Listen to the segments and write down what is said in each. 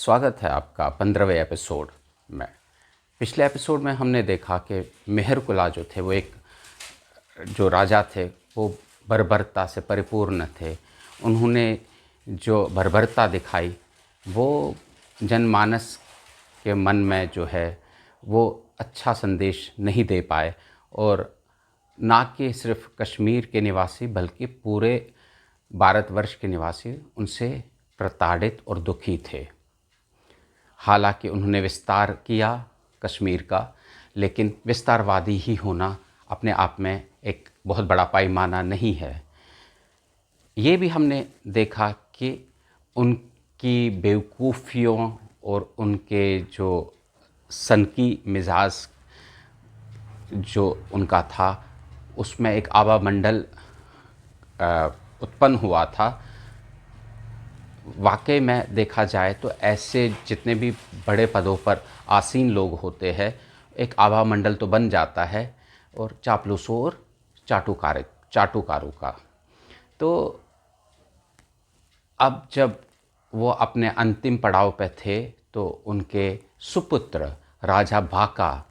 स्वागत है आपका 15वें एपिसोड में। पिछले एपिसोड में हमने देखा कि मेहरकुला जो थे वो एक जो राजा थे वो बर्बरता से परिपूर्ण थे। उन्होंने जो बर्बरता दिखाई वो जनमानस के मन में जो है वो अच्छा संदेश नहीं दे पाए, और ना कि सिर्फ कश्मीर के निवासी बल्कि पूरे भारतवर्ष के निवासी उनसे प्रताड़ित और दुखी थे। हालांकि उन्होंने विस्तार किया कश्मीर का, लेकिन विस्तारवादी ही होना अपने आप में एक बहुत बड़ा पैमाना नहीं है। ये भी हमने देखा कि उनकी बेवकूफ़ियों और उनके जो सनकी मिजाज जो उनका था उसमें एक आवामंडल उत्पन्न हुआ था। वाकई में देखा जाए तो ऐसे जितने भी बड़े पदों पर आसीन लोग होते हैं, एक आवामंडल तो बन जाता है, और चापलूसों और चाटुकारों का। तो अब जब वो अपने अंतिम पड़ाव पे थे तो उनके सुपुत्र राजा भाका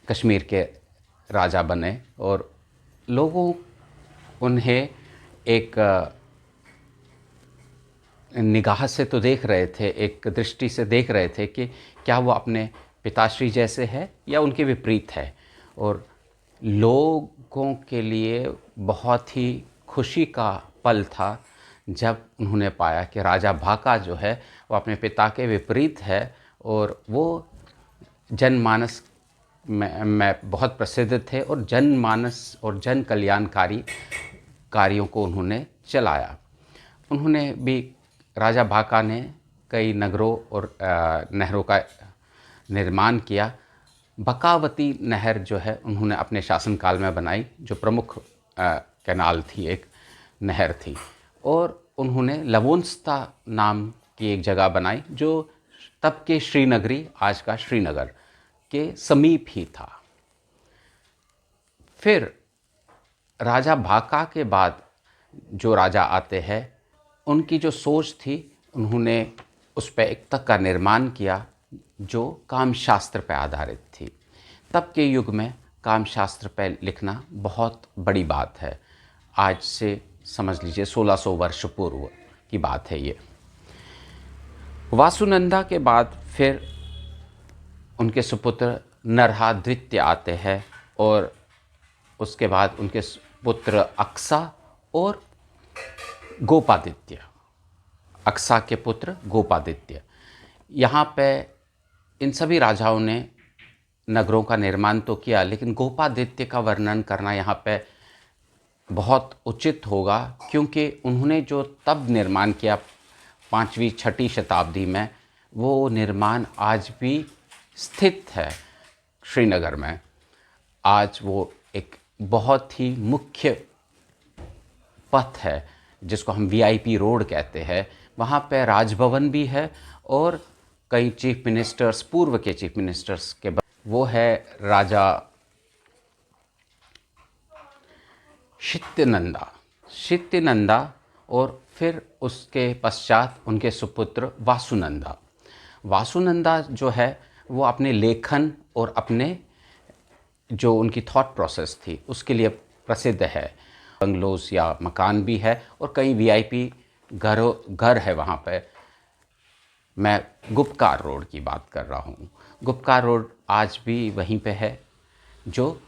कश्मीर के राजा बने, और लोगों उन्हें एक निगाह से तो देख रहे थे, एक दृष्टि से देख रहे थे कि क्या वो अपने पिताश्री जैसे है या उनके विपरीत है। और लोगों के लिए बहुत ही खुशी का पल था जब उन्होंने पाया कि राजा भाका जो है वो अपने पिता के विपरीत है, और वो जनमानस में बहुत प्रसिद्ध थे और जनमानस और जन कल्याणकारी कार्यों को उन्होंने चलाया। उन्होंने भी राजा भाका ने कई नगरों और नहरों का निर्माण किया। बकावती नहर जो है उन्होंने अपने शासनकाल में बनाई, जो प्रमुख कैनाल थी, एक नहर थी। और उन्होंने लवोंस्ता नाम की एक जगह बनाई जो तब के श्रीनगरी, आज का श्रीनगर के समीप ही था। फिर राजा भाका के बाद जो राजा आते हैं उनकी जो सोच थी, उन्होंने उस पर एक तक का निर्माण किया जो कामशास्त्र पर आधारित थी। तब के युग में कामशास्त्र पर लिखना बहुत बड़ी बात है। आज से समझ लीजिए 1600 वर्ष पूर्व की बात है ये। वासुनंदा के बाद फिर उनके सुपुत्र नरहाद्वित्य आते हैं, और उसके बाद उनके पुत्र अक्सा और गोपादित्य। अक्सा के पुत्र गोपादित्य। यहाँ पे इन सभी राजाओं ने नगरों का निर्माण तो किया, लेकिन गोपादित्य का वर्णन करना यहाँ पे बहुत उचित होगा, क्योंकि उन्होंने जो तब निर्माण किया 5वीं 6वीं शताब्दी में, वो निर्माण आज भी स्थित है श्रीनगर में। आज वो एक बहुत ही मुख्य पथ है जिसको हम वीआईपी रोड कहते हैं। वहाँ पे राजभवन भी है, और कई चीफ मिनिस्टर्स, पूर्व के चीफ मिनिस्टर्स के वो है राजा शित्यनंदा, और फिर उसके पश्चात उनके सुपुत्र वासुनंदा जो है वो अपने लेखन और अपने जो उनकी थॉट प्रोसेस थी उसके लिए प्रसिद्ध है। बंगलोज या मकान भी है, और कई वीआईपी घर है वहाँ पे। मैं गुप्कार रोड की बात कर रहा हूँ। गुप्कार रोड आज भी वहीं पे है, जो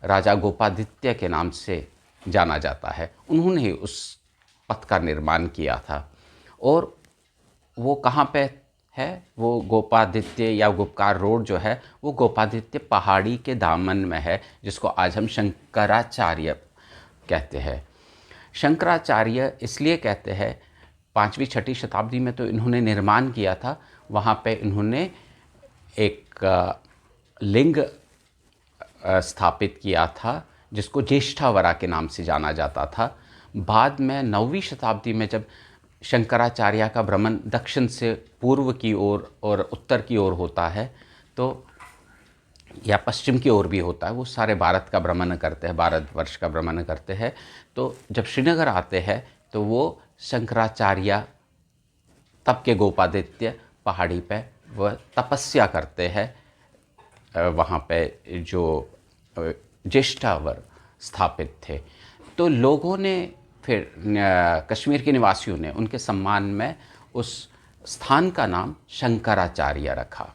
राजा गोपादित्य के नाम से जाना जाता है। उन्होंने ही उस पथ का निर्माण किया था। और वो कहाँ पे है? वो गोपादित्य या गुप्कार रोड जो है वो गोपादित्य पहाड़ी के दामन में है, जिसको आज हम शंकराचार्य कहते हैं। शंकराचार्य इसलिए कहते हैं, 5वीं 6वीं शताब्दी में तो इन्होंने निर्माण किया था। वहाँ पे इन्होंने एक लिंग स्थापित किया था जिसको ज्येष्ठावरा के नाम से जाना जाता था। बाद में 9वीं शताब्दी में जब शंकराचार्य का भ्रमण दक्षिण से पूर्व की ओर और उत्तर की ओर होता है, तो या पश्चिम की ओर भी होता है, वो सारे भारत का भ्रमण करते हैं, भारतवर्ष का भ्रमण करते हैं। तो जब श्रीनगर आते हैं तो वो शंकराचार्य, तब के गोपादित्य पहाड़ी पे वह तपस्या करते हैं। वहाँ पे जो ज्येष्ठावर स्थापित थे, तो लोगों ने फिर कश्मीर के निवासियों ने उनके सम्मान में उस स्थान का नाम शंकराचार्य रखा।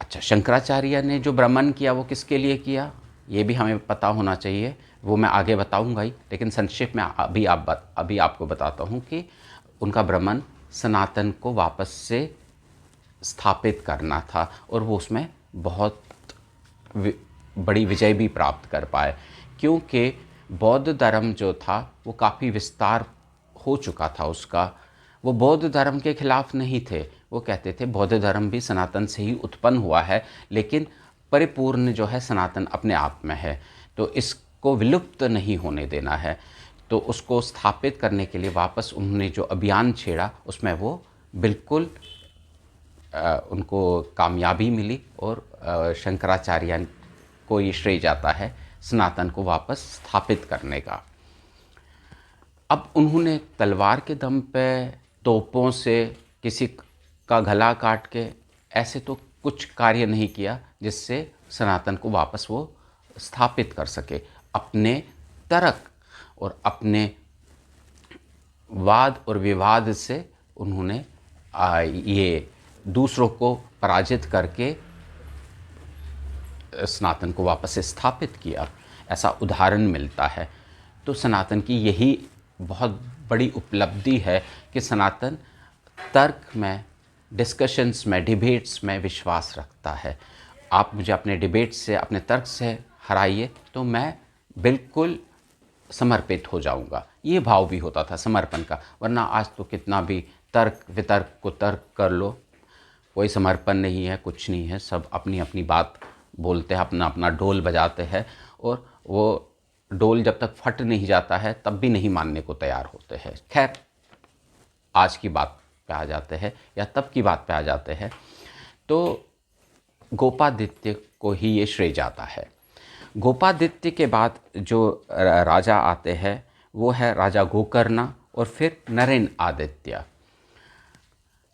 अच्छा, शंकराचार्य ने जो भ्रमण किया वो किसके लिए किया, ये भी हमें पता होना चाहिए। वो मैं आगे बताऊंगा ही, लेकिन संक्षेप में अभी आपको बताता हूँ कि उनका भ्रमण सनातन को वापस से स्थापित करना था, और वो उसमें बहुत बड़ी विजय भी प्राप्त कर पाए, क्योंकि बौद्ध धर्म जो था वो काफ़ी विस्तार हो चुका था उसका। वो बौद्ध धर्म के खिलाफ नहीं थे, वो कहते थे बौद्ध धर्म भी सनातन से ही उत्पन्न हुआ है, लेकिन परिपूर्ण जो है सनातन अपने आप में है, तो इसको विलुप्त नहीं होने देना है। तो उसको स्थापित करने के लिए वापस उन्होंने जो अभियान छेड़ा उसमें वो बिल्कुल उनको कामयाबी मिली, और शंकराचार्य को ये श्रेय जाता है सनातन को वापस स्थापित करने का। अब उन्होंने तलवार के दम पे, तोपों से किसी का गला काट के ऐसे तो कुछ कार्य नहीं किया जिससे सनातन को वापस वो स्थापित कर सके। अपने तर्क और अपने वाद और विवाद से उन्होंने ये दूसरों को पराजित करके सनातन को वापस से स्थापित किया, ऐसा उदाहरण मिलता है। तो सनातन की यही बहुत बड़ी उपलब्धि है कि सनातन तर्क में, डिस्कशंस में, डिबेट्स में विश्वास रखता है। आप मुझे अपने डिबेट से, अपने तर्क से हराइए तो मैं बिल्कुल समर्पित हो जाऊंगा। ये भाव भी होता था समर्पण का, वरना आज तो कितना भी तर्क वितर्क को तर्क कर लो, कोई समर्पण नहीं है, कुछ नहीं है। सब अपनी अपनी बात बोलते हैं, अपना अपना ढोल बजाते हैं, और वो डोल जब तक फट नहीं जाता है तब भी नहीं मानने को तैयार होते हैं। खैर, आज की बात पे आ जाते हैं, या तब की बात पे आ जाते हैं। तो गोपादित्य को ही ये श्रेय जाता है। गोपादित्य के बाद जो राजा आते हैं वो है राजा गोकर्ण, और फिर नरेन आदित्य।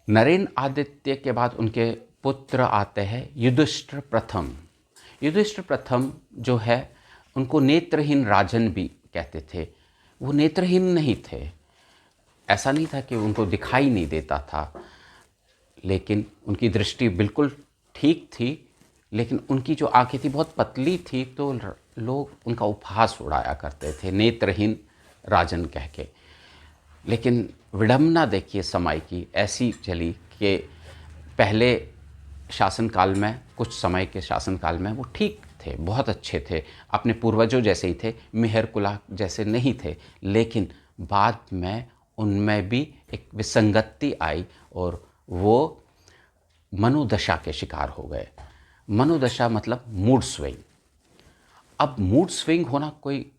नरेन आदित्य के बाद उनके पुत्र आते हैं युधिष्ठिर प्रथम। युधिष्ठिर प्रथम जो है, उनको नेत्रहीन राजन भी कहते थे। वो नेत्रहीन नहीं थे, ऐसा नहीं था कि उनको दिखाई नहीं देता था, लेकिन उनकी दृष्टि बिल्कुल ठीक थी, लेकिन उनकी जो आंखें थी बहुत पतली थी, तो लोग उनका उपहास उड़ाया करते थे नेत्रहीन राजन कह के। लेकिन विडंबना देखिए समय की ऐसी चली कि पहले शासनकाल में, कुछ समय के शासनकाल में वो ठीक थे, बहुत अच्छे थे, अपने पूर्वजों जैसे ही थे, मेहर कुला जैसे नहीं थे, लेकिन बाद में उनमें भी एक विसंगति आई और वो मनोदशा के शिकार हो गए। मनोदशा मतलब मूड स्विंग। अब मूड स्विंग होना कोई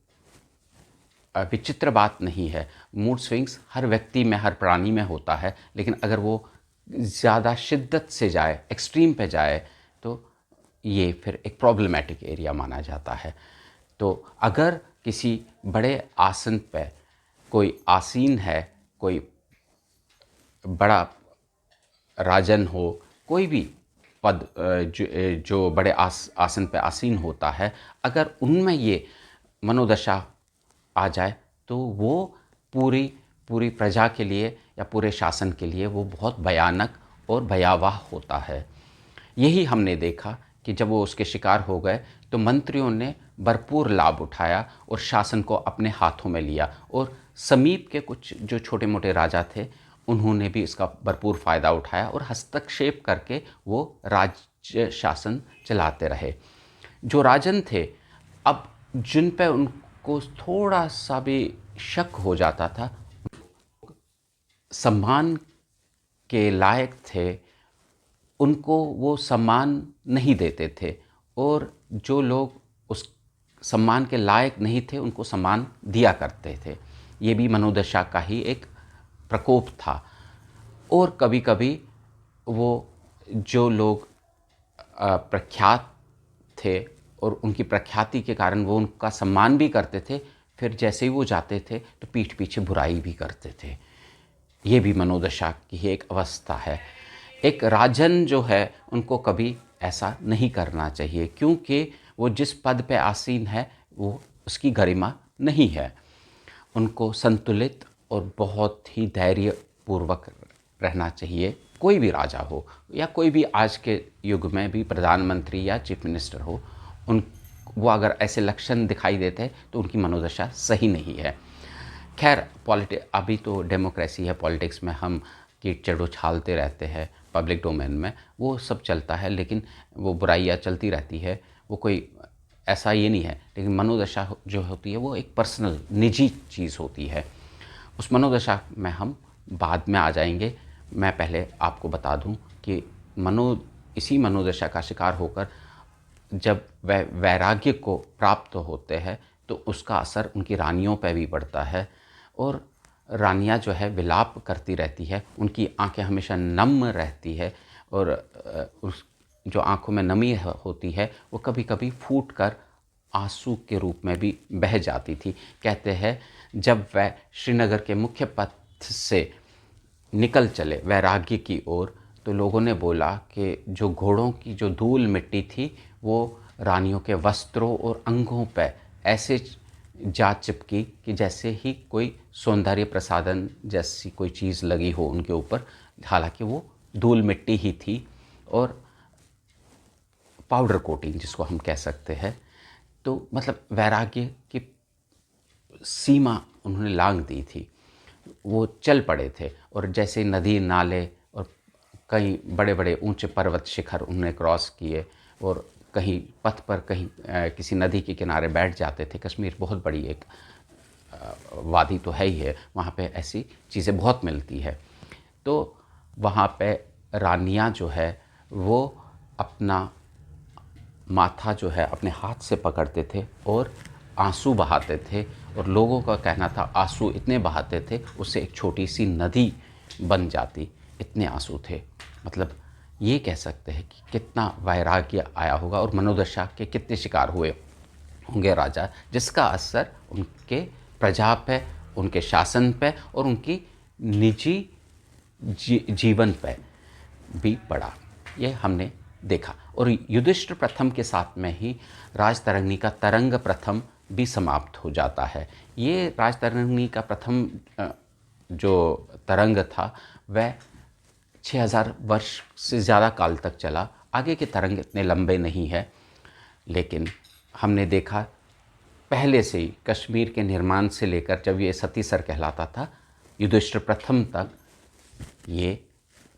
विचित्र बात नहीं है। मूड स्विंग्स हर व्यक्ति में, हर प्राणी में होता है, लेकिन अगर वो ज़्यादा शिद्दत से जाए, एक्सट्रीम पे जाए, तो ये फिर एक प्रॉब्लमेटिक एरिया माना जाता है। तो अगर किसी बड़े आसन पे कोई आसीन है, कोई बड़ा राजन हो, कोई भी पद जो बड़े आसन पे आसीन होता है, अगर उनमें ये मनोदशा आ जाए तो वो पूरी पूरी प्रजा के लिए या पूरे शासन के लिए वो बहुत भयानक और भयावह होता है। यही हमने देखा कि जब वो उसके शिकार हो गए तो मंत्रियों ने भरपूर लाभ उठाया और शासन को अपने हाथों में लिया, और समीप के कुछ जो छोटे मोटे राजा थे उन्होंने भी इसका भरपूर फ़ायदा उठाया और हस्तक्षेप करके वो राज्य शासन चलाते रहे। जो राजन थे, अब जिन पे उनको थोड़ा सा भी शक हो जाता था, सम्मान के लायक थे, उनको वो सम्मान नहीं देते थे, और जो लोग उस सम्मान के लायक नहीं थे उनको सम्मान दिया करते थे। ये भी मनोदशा का ही एक प्रकोप था। और कभी कभी वो जो लोग प्रख्यात थे और उनकी प्रख्याति के कारण वो उनका सम्मान भी करते थे, फिर जैसे ही वो जाते थे तो पीठ पीछे बुराई भी करते थे। ये भी मनोदशा की ही एक अवस्था है। एक राजन जो है उनको कभी ऐसा नहीं करना चाहिए, क्योंकि वो जिस पद पे आसीन है वो उसकी गरिमा नहीं है। उनको संतुलित और बहुत ही धैर्यपूर्वक रहना चाहिए। कोई भी राजा हो या कोई भी आज के युग में भी प्रधानमंत्री या चीफ मिनिस्टर हो, उन वो अगर ऐसे लक्षण दिखाई देते हैं तो उनकी मनोदशा सही नहीं है। खैर, अभी तो डेमोक्रेसी है, पॉलिटिक्स में हम कीचड़ उछालते रहते हैं, पब्लिक डोमेन में वो सब चलता है, लेकिन वो बुराइयाँ चलती रहती है, वो कोई ऐसा ये नहीं है। लेकिन मनोदशा जो होती है वो एक पर्सनल निजी चीज़ होती है। उस मनोदशा में हम बाद में आ जाएंगे। मैं पहले आपको बता दूं कि इसी मनोदशा का शिकार होकर जब वह वैराग्य को प्राप्त होते हैं तो उसका असर उनकी रानियों पर भी पड़ता है, और रानियां जो है विलाप करती रहती है, उनकी आंखें हमेशा नम रहती है, और उस जो आंखों में नमी होती है वो कभी कभी फूट कर आंसू के रूप में भी बह जाती थी। कहते हैं जब वह श्रीनगर के मुख्य पथ से निकल चले वैराग्य की ओर, तो लोगों ने बोला कि जो घोड़ों की जो धूल मिट्टी थी वो रानियों के वस्त्रों और अंगों पर ऐसे जा चिपकी कि जैसे ही कोई सौंदर्य प्रसाधन जैसी कोई चीज़ लगी हो उनके ऊपर, हालांकि वो धूल मिट्टी ही थी और पाउडर कोटिंग जिसको हम कह सकते हैं। तो मतलब वैराग्य की सीमा उन्होंने लांघ दी थी। वो चल पड़े थे, और जैसे नदी नाले और कई बड़े बड़े ऊंचे पर्वत शिखर उन्होंने क्रॉस किए, और कहीं पथ पर कहीं किसी नदी के किनारे बैठ जाते थे। कश्मीर बहुत बड़ी एक वादी तो है ही है, वहाँ पे ऐसी चीज़ें बहुत मिलती है। तो वहाँ पे रानियाँ जो है वो अपना माथा जो है अपने हाथ से पकड़ते थे और आंसू बहाते थे, और लोगों का कहना था आंसू इतने बहाते थे उससे एक छोटी सी नदी बन जाती, इतने आंसू थे। मतलब ये कह सकते हैं कि कितना वैराग्य आया होगा, और मनोदशा के कितने शिकार हुए होंगे राजा, जिसका असर उनके प्रजा पे, उनके शासन पे और उनकी निजी जीवन पे भी पड़ा। ये हमने देखा। और युधिष्ठिर प्रथम के साथ में ही राजतरंगिणी का तरंग प्रथम भी समाप्त हो जाता है। ये राजतरंगिणी का प्रथम जो तरंग था वह 6000 वर्ष से ज़्यादा काल तक चला। आगे के तरंग इतने लंबे नहीं है, लेकिन हमने देखा पहले से ही कश्मीर के निर्माण से लेकर जब ये सतीसर कहलाता था युधिष्ठिर प्रथम तक, ये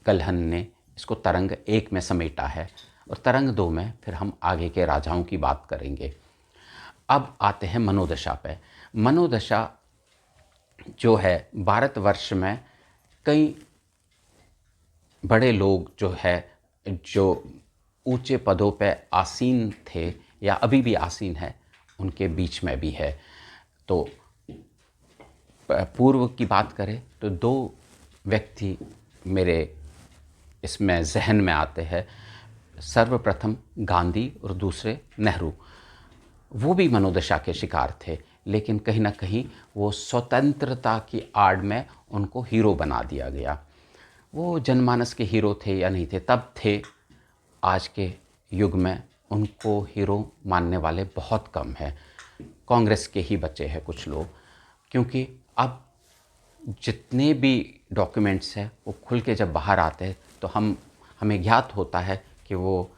कल्हन ने इसको तरंग 1 में समेटा है, और तरंग 2 में फिर हम आगे के राजाओं की बात करेंगे। अब आते हैं मनोदशा पे। मनोदशा जो है भारतवर्ष में कई बड़े लोग जो है जो ऊंचे पदों पे आसीन थे या अभी भी आसीन है, उनके बीच में भी है। तो पूर्व की बात करें तो 2 व्यक्ति मेरे इसमें जहन में आते हैं। सर्वप्रथम गांधी और दूसरे नेहरू। वो भी मनोदशा के शिकार थे, लेकिन कहीं ना कहीं वो स्वतंत्रता की आड़ में उनको हीरो बना दिया गया। वो जनमानस के हीरो थे या नहीं थे, तब थे। आज के युग में उनको हीरो मानने वाले बहुत कम हैं। कांग्रेस के ही बचे हैं कुछ लोग, क्योंकि अब जितने भी डॉक्यूमेंट्स हैं वो खुल के जब बाहर आते हैं तो हमें ज्ञात होता है कि वो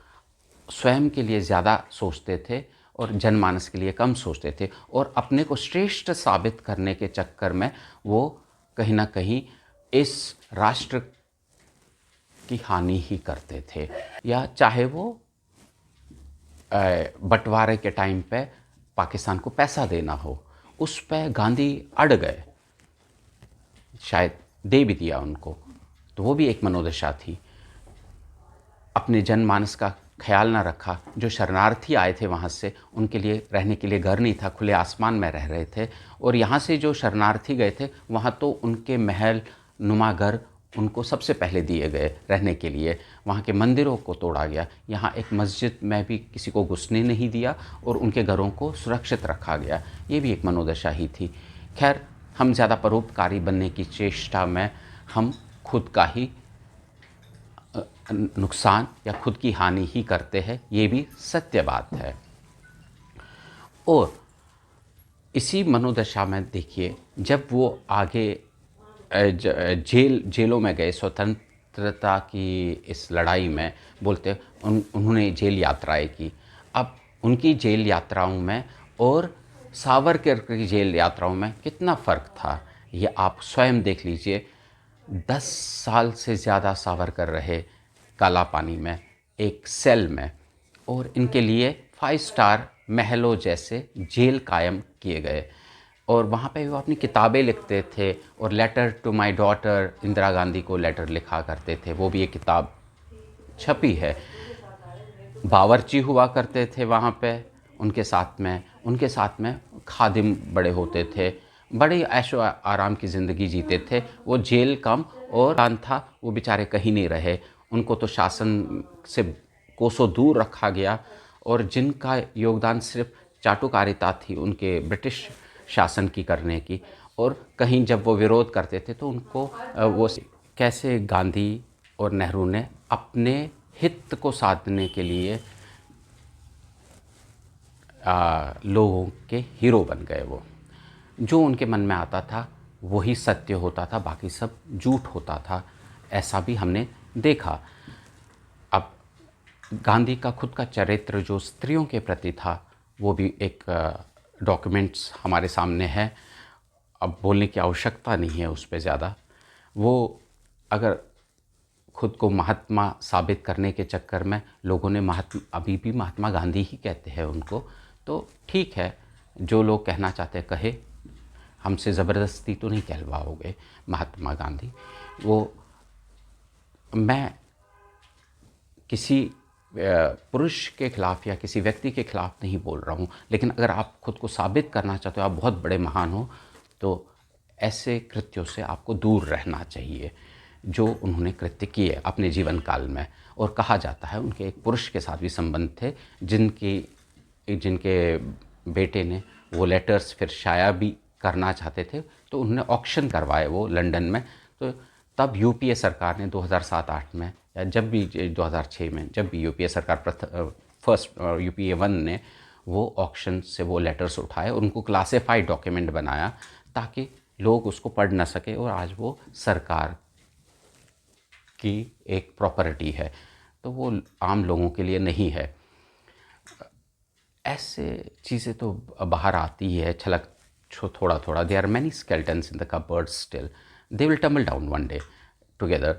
स्वयं के लिए ज़्यादा सोचते थे और जनमानस के लिए कम सोचते थे, और अपने को श्रेष्ठ साबित करने के चक्कर में वो कहीं ना कहीं इस राष्ट्र की हानि ही करते थे। या चाहे वो बंटवारे के टाइम पे पाकिस्तान को पैसा देना हो, उस पे गांधी अड़ गए, शायद दे भी दिया उनको, तो वो भी एक मनोदशा थी। अपने जनमानस का ख्याल ना रखा। जो शरणार्थी आए थे वहाँ से, उनके लिए रहने के लिए घर नहीं था, खुले आसमान में रह रहे थे, और यहाँ से जो शरणार्थी गए थे वहाँ तो उनके महल नुमा घर उनको सबसे पहले दिए गए रहने के लिए। वहाँ के मंदिरों को तोड़ा गया, यहाँ एक मस्जिद में भी किसी को घुसने नहीं दिया, और उनके घरों को सुरक्षित रखा गया। ये भी एक मनोदशा ही थी। खैर, हम ज़्यादा परोपकारी बनने की चेष्टा में हम खुद का ही नुकसान या खुद की हानि ही करते हैं, ये भी सत्य बात है। और इसी मनोदशा में देखिए, जब वो आगे जेलों में गए स्वतंत्रता की इस लड़ाई में, बोलते उन्होंने जेल यात्राएं की। अब उनकी जेल यात्राओं में और सावरकर की जेल यात्राओं में कितना फ़र्क था, ये आप स्वयं देख लीजिए। 10 साल से ज़्यादा सावरकर रहे काला पानी में, एक सेल में, और इनके लिए 5 स्टार महलों जैसे जेल कायम किए गए। और वहाँ पे वो अपनी किताबें लिखते थे, और letter to my daughter, Indira Gandhi को लेटर लिखा करते थे, वो भी एक किताब छपी है। बावर्ची हुआ करते थे वहाँ पे उनके साथ में खादिम बड़े होते थे, बड़े ऐशो आराम की ज़िंदगी जीते थे। वो जेल कम और कान था, वो बेचारे कहीं नहीं रहे, उनको तो शासन से कोसों दूर रखा गया। और जिनका योगदान सिर्फ चाटुकारिता थी उनके ब्रिटिश शासन की करने की, और कहीं जब वो विरोध करते थे तो उनको वो कैसे गांधी और नेहरू ने अपने हित को साधने के लिए लोगों के हीरो बन गए। वो जो उनके मन में आता था वही सत्य होता था, बाकी सब झूठ होता था, ऐसा भी हमने देखा। अब गांधी का खुद का चरित्र जो स्त्रियों के प्रति था, वो भी एक डॉक्यूमेंट्स हमारे सामने है। अब बोलने की आवश्यकता नहीं है उस पे ज़्यादा। वो अगर खुद को महात्मा साबित करने के चक्कर में लोगों ने अभी भी महात्मा गांधी ही कहते हैं उनको, तो ठीक है, जो लोग कहना चाहते हैं कहे, हमसे ज़बरदस्ती तो नहीं कहलवाओगे महात्मा गांधी। वो मैं किसी पुरुष के खिलाफ़ या किसी व्यक्ति के खिलाफ़ नहीं बोल रहा हूँ, लेकिन अगर आप खुद को साबित करना चाहते हो आप बहुत बड़े महान हो, तो ऐसे कृत्यों से आपको दूर रहना चाहिए जो उन्होंने कृत्य किए अपने जीवन काल में। और कहा जाता है उनके एक पुरुष के साथ भी संबंध थे, जिनके बेटे ने वो लेटर्स फिर शाया भी करना चाहते थे, तो उन्होंने ऑक्शन करवाए वो लंदन में। तो तब यूपीए सरकार ने 2007-8 में, या जब भी 2006 में, जब भी यूपीए सरकार फर्स्ट यूपीए 1 ने वो ऑक्शन से वो लेटर्स उठाए और उनको क्लासिफाइड डॉक्यूमेंट बनाया ताकि लोग उसको पढ़ ना सके, और आज वो सरकार की एक प्रॉपर्टी है, तो वो आम लोगों के लिए नहीं है। ऐसे चीज़ें तो बाहर आती है छलक थोड़ा थोड़ा। They are many skeletons in the cupboard still, they will tumble down one day together.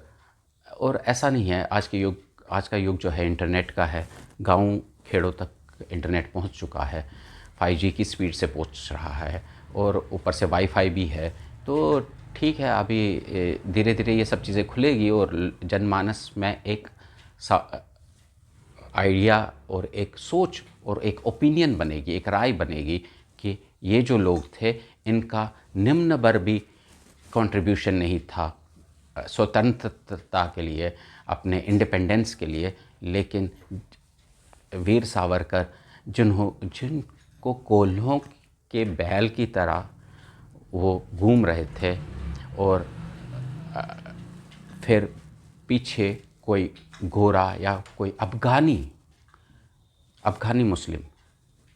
और ऐसा नहीं है, आज का युग जो है इंटरनेट का है, गाँव खेड़ों तक इंटरनेट पहुंच चुका है, 5G की स्पीड से पहुंच रहा है, और ऊपर से वाईफाई भी है। तो ठीक है, अभी धीरे धीरे ये सब चीज़ें खुलेगी और जनमानस में एक आइडिया और एक सोच और एक ओपिनियन बनेगी, एक राय बनेगी कि ये जो लोग थे इनका निम्न बर भी कंट्रीब्यूशन नहीं था स्वतंत्रता के लिए, अपने इंडिपेंडेंस के लिए, लेकिन वीर सावरकर जिनको कोल्हों के बैल की तरह वो घूम रहे थे, और फिर पीछे कोई गोरा या कोई अफ़गानी मुस्लिम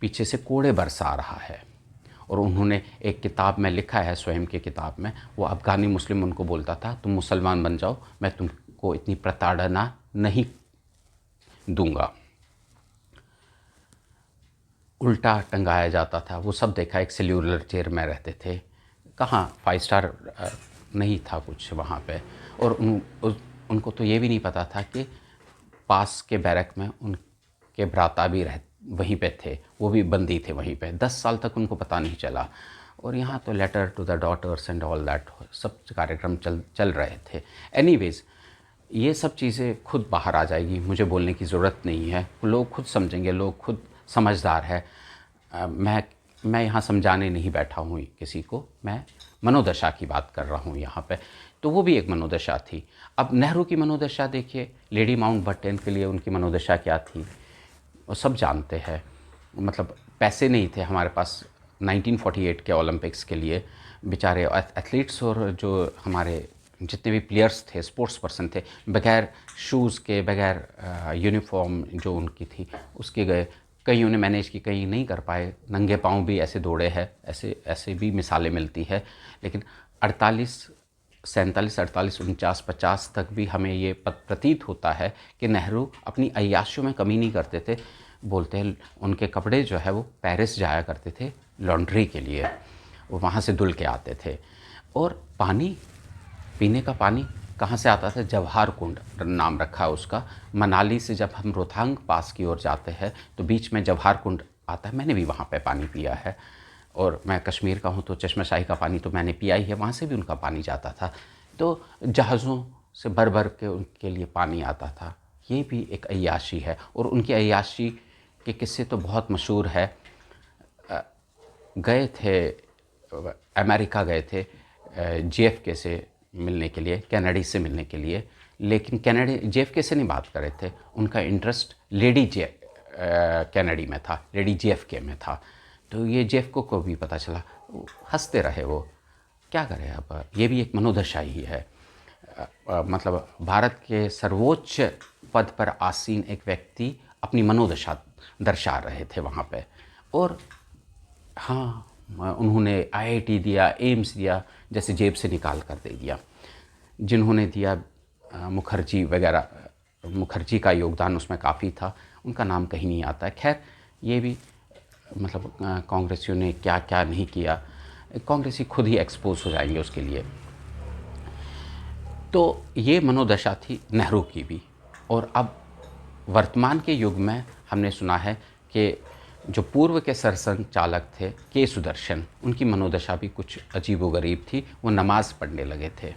पीछे से कोड़े बरसा रहा है। और उन्होंने एक किताब में लिखा है, स्वयं की किताब में, वो अफ़गानी मुस्लिम उनको बोलता था तुम मुसलमान बन जाओ, मैं तुमको इतनी प्रताड़ना नहीं दूंगा। उल्टा टंगाया जाता था, वो सब देखा। एक सेल्यूलर चेयर में रहते थे, कहाँ 5 स्टार नहीं था कुछ वहाँ पे। और उनको तो ये भी नहीं पता था कि पास के बैरक में उनके भ्राता भी वहीं पे थे, वो भी बंदी थे वहीं पे। 10 साल तक उनको पता नहीं चला। और यहाँ तो letter to the daughters and all that सब कार्यक्रम चल रहे थे। एनीवेज, ये सब चीज़ें खुद बाहर आ जाएगी, मुझे बोलने की ज़रूरत नहीं है, लोग खुद समझेंगे, लोग खुद समझदार है। मैं यहाँ समझाने नहीं बैठा हूँ किसी को, मैं मनोदशा की बात कर रहा हूँ यहाँ पे। तो वो भी एक मनोदशा थी। अब नेहरू की मनोदशा देखिए, लेडी माउंटबेटन के लिए उनकी मनोदशा क्या थी वो सब जानते हैं। मतलब पैसे नहीं थे हमारे पास 1948 के ओलंपिक्स के लिए, बेचारे एथलीट्स और जो हमारे जितने भी प्लेयर्स थे, स्पोर्ट्स पर्सन थे, बगैर शूज़ के, बगैर यूनिफॉर्म जो उनकी थी उसके गए। कईयों ने मैनेज की, कई नहीं कर पाए, नंगे पाँव भी ऐसे दौड़े हैं, ऐसे ऐसे भी मिसालें मिलती है। लेकिन 48, 47, 48, 49, 50 तक भी हमें ये प्रतीत होता है कि नेहरू अपनी अय्याशियों में कमी नहीं करते थे। बोलते हैं उनके कपड़े जो है वो पेरिस जाया करते थे लॉन्ड्री के लिए, वो वहाँ से धुल के आते थे। और पानी, पीने का पानी कहाँ से आता था? जवाहर कुंड नाम रखा उसका। मनाली से जब हम रोहतांग पास की ओर जाते हैं तो बीच में जवाहर कुंड आता है, मैंने भी वहाँ पे पानी पिया है। और मैं कश्मीर का हूँ तो चश्मशाही का पानी तो मैंने पिया ही है, वहाँ से भी उनका पानी जाता था। तो जहाज़ों से भर भर के उनके लिए पानी आता था। ये भी एक अय्याशी है, और उनकी अय्याशी के किस्से तो बहुत मशहूर है। गए थे, अमेरिका गए थे JFK से मिलने के लिए, कैनेडी से मिलने के लिए। लेकिन कैनेडी JFK से नहीं बात कर रहे थे, उनका इंटरेस्ट लेडी कैनेडी में था, लेडी JFK में था। तो ये JFK को भी पता चला, हंसते रहे वो। क्या करें अब, ये भी एक मनोदशा ही है। मतलब भारत के सर्वोच्च पद पर आसीन एक व्यक्ति अपनी मनोदशा दर्शा रहे थे वहाँ पे। और हाँ, उन्होंने IIT दिया, एम्स दिया, जैसे जेब से निकाल कर दे दिया। जिन्होंने दिया मुखर्जी वगैरह, मुखर्जी का योगदान उसमें काफ़ी था, उनका नाम कहीं नहीं आता है। खैर, ये भी मतलब कांग्रेसियों ने क्या क्या नहीं किया, कांग्रेसी खुद ही एक्सपोज हो जाएंगे उसके लिए। तो ये मनोदशा थी नेहरू की भी। और अब वर्तमान के युग में हमने सुना है कि जो पूर्व के सरसंघचालक थे के सुदर्शन, उनकी मनोदशा भी कुछ अजीबोगरीब थी, वो नमाज़ पढ़ने लगे थे।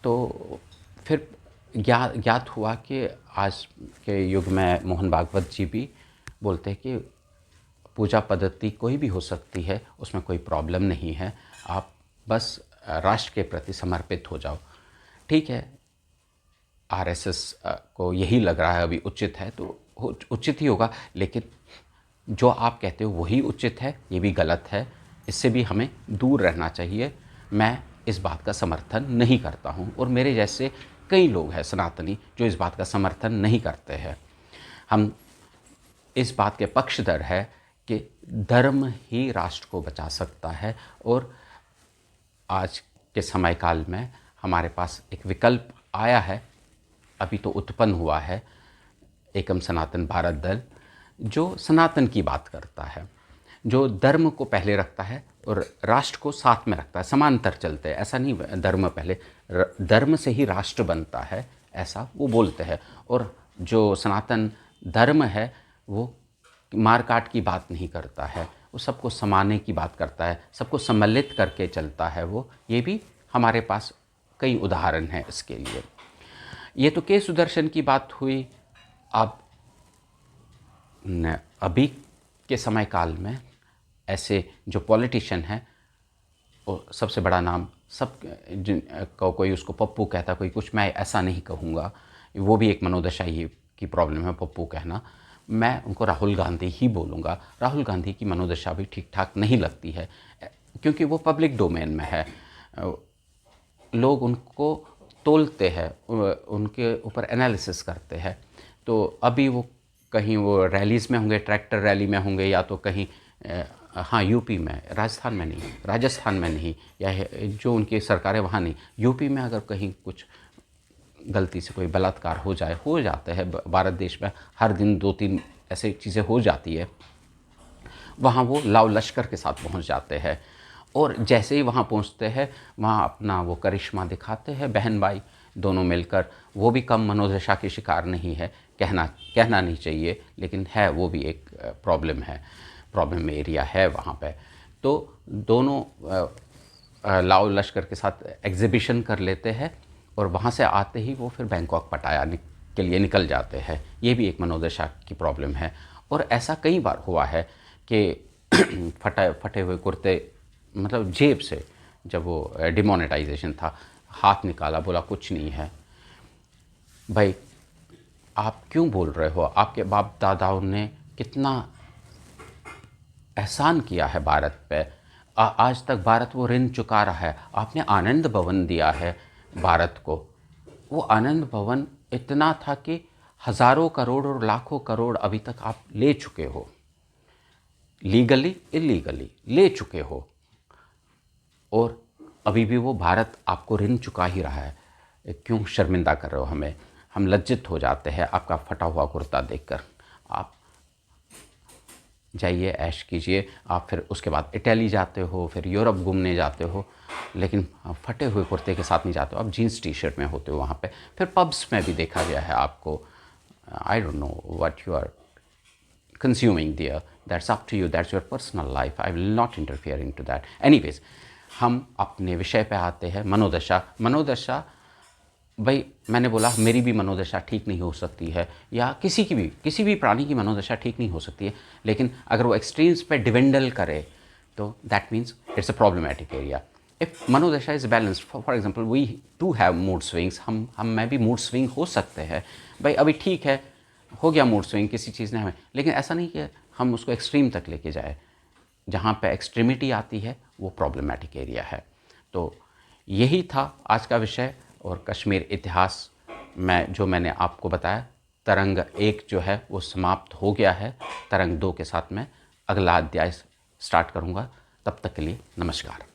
तो फिर ज्ञात हुआ कि आज के युग में मोहन भागवत जी भी बोलते हैं कि पूजा पद्धति कोई भी हो सकती है, उसमें कोई प्रॉब्लम नहीं है, आप बस राष्ट्र के प्रति समर्पित हो जाओ। ठीक है, RSS को यही लग रहा है अभी उचित है तो उचित ही होगा, लेकिन जो आप कहते हो वही उचित है, ये भी गलत है। इससे भी हमें दूर रहना चाहिए। मैं इस बात का समर्थन नहीं करता हूँ, और मेरे जैसे कई लोग हैं सनातनी जो इस बात का समर्थन नहीं करते हैं। हम इस बात के पक्षधर है कि धर्म ही राष्ट्र को बचा सकता है। और आज के समय काल में हमारे पास एक विकल्प आया है, अभी तो उत्पन्न हुआ है, एकम सनातन भारत दल, जो सनातन की बात करता है, जो धर्म को पहले रखता है और राष्ट्र को साथ में रखता है, समांतर चलते हैं। ऐसा नहीं धर्म पहले, धर्म से ही राष्ट्र बनता है, ऐसा वो बोलते हैं। और जो सनातन धर्म है वो मार काट की बात नहीं करता है, वो सबको समाने की बात करता है, सबको सम्मिलित करके चलता है वो। ये भी हमारे पास कई उदाहरण हैं इसके लिए। ये तो के सुदर्शन की बात हुई। अब अभी के समय काल में ऐसे जो पॉलिटिशियन हैं, वो सबसे बड़ा नाम सब को, कोई उसको पप्पू कहता, कोई कुछ, मैं ऐसा नहीं कहूँगा, वो भी एक मनोदशा ही की प्रॉब्लम है पप्पू कहना। मैं उनको राहुल गांधी ही बोलूँगा। राहुल गांधी की मनोदशा भी ठीक ठाक नहीं लगती है, क्योंकि वो पब्लिक डोमेन में है, लोग उनको तोलते हैं, उनके ऊपर एनालिसिस करते हैं। तो अभी वो कहीं वो रैलीज़ में होंगे, ट्रैक्टर रैली में होंगे, या तो कहीं हाँ यूपी में, राजस्थान में नहीं, राजस्थान में नहीं, या जो उनकी सरकार है वहाँ नहीं, यूपी में अगर कहीं कुछ गलती से कोई बलात्कार हो जाए, हो जाते हैं भारत देश में हर दिन 2-3 ऐसे चीज़ें हो जाती है, वहाँ वो लाव लश्कर के साथ पहुँच जाते हैं। और जैसे ही वहाँ पहुँचते हैं, वहाँ अपना वो करिश्मा दिखाते हैं बहन भाई दोनों मिलकर। वो भी कम मनोदशा की शिकार नहीं है, कहना नहीं चाहिए, लेकिन है, वो भी एक प्रॉब्लम एरिया है वहाँ पे। तो दोनों लाव लश्कर के साथ एग्जीबिशन कर लेते हैं, और वहाँ से आते ही वो फिर बैंकॉक पटाया के लिए निकल जाते हैं। ये भी एक मनोदशा की प्रॉब्लम है। और ऐसा कई बार हुआ है कि फटे हुए कुर्ते, मतलब जेब से, जब वो डिमोनेटाइजेशन था, हाथ निकाला, बोला कुछ नहीं है। भाई आप क्यों बोल रहे हो? आपके बाप दादाओं ने कितना एहसान किया है भारत पे, आज तक भारत वो ऋण चुका रहा है। आपने आनंद भवन दिया है भारत को, वो आनंद भवन इतना था कि हज़ारों करोड़ और लाखों करोड़ अभी तक आप ले चुके हो, लीगली इलीगली ले चुके हो, और अभी भी वो भारत आपको ऋण चुका ही रहा है। क्यों शर्मिंदा कर रहे हो हमें? हम लज्जित हो जाते हैं आपका फटा हुआ कुर्ता देखकर। आप जाइए, ऐश कीजिए, आप फिर उसके बाद इटली जाते हो, फिर यूरोप घूमने जाते हो, लेकिन फटे हुए कुर्ते के साथ नहीं जाते हो, आप जीन्स टी शर्ट में होते हो वहाँ पे। फिर पब्स में भी देखा गया है आपको। I don't know what you are consuming there, that's up to you, that's your personal life, I will not interfere into that. Anyways, हम अपने विषय पे आते हैं। मनोदशा भाई, मैंने बोला मेरी भी मनोदशा ठीक नहीं हो सकती है, या किसी भी प्राणी की मनोदशा ठीक नहीं हो सकती है, लेकिन अगर वो एक्सट्रीम्स पे डिवेंडल करे तो that means it's a problematic area. If मनोदशा is balanced, for example we too have mood swings, हम में भी मूड स्विंग हो सकते हैं। भाई अभी ठीक है, हो गया मूड स्विंग किसी चीज़ ने हमें, लेकिन ऐसा नहीं कि हम उसको एक्सट्रीम तक लेके जाए। जहाँ पे एक्सट्रीमिटी आती है वो प्रॉब्लमेटिक एरिया है। तो यही था आज का विषय, और कश्मीर इतिहास में जो मैंने आपको बताया। तरंग 1 जो है वो समाप्त हो गया है। तरंग 2 के साथ मैं अगला अध्याय स्टार्ट करूँगा। तब तक के लिए नमस्कार।